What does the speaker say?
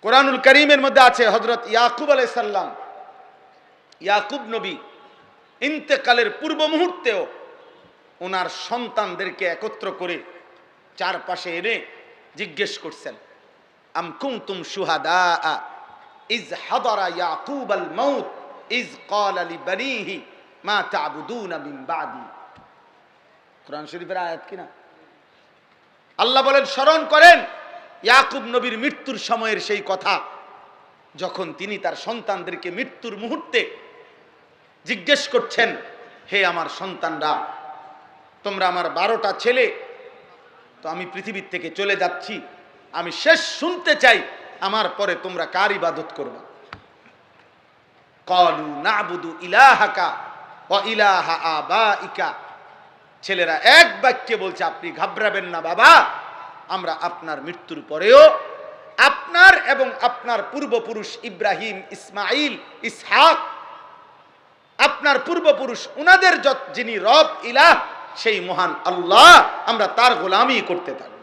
কোরআনুল কারীমের মধ্যে আছে হযরত ইয়াকুব আলাইহিস সালাম, ইয়াকুব নবী ইন্তেকালের পূর্ব মুহূর্তেও ওনার সন্তানদেরকে একত্র করে চারপাশে এনে জিজ্ঞেস করছেন, আম কুনতুম শুহাদা is হাদারা Yakub Al Maut is ক্বালা লিবানিহি মা তা'বুদুনা মিন বাদি। কোরআন শরীফের আয়াত কিনা? আল্লাহ বলেন, স্মরণ করেন ইয়াকুব নবীর মৃত্যুর সময়ের সেই কথা, যখন তিনি তার সন্তানদেরকে মৃত্যুর মুহূর্তে জিজ্ঞেস করছেন, হে আমার সন্তানরা, তোমরা আমার 12টা ছেলে, তো আমি পৃথিবীর থেকে চলে যাচ্ছি, আমি শেষ শুনতে চাই আমার পরে তোমরা কার ইবাদত করবে? ক্বালু না'বুদু ইলাহাকা ওয়া ইলাহা আবাইকা। ছেলেরা এক বাক্যে বলছে, আপনি ঘাবড়াবেন না বাবা, আমরা আপনার মৃত্যুর পরেও আপনার এবং আপনার পূর্বপুরুষ ইব্রাহিম, ইসমাইল, ইসহাক, আপনার পূর্বপুরুষ উনাদের যিনি রব ইলাহ, সেই মহান আল্লাহ, আমরা তার গোলামি করতে থাকব।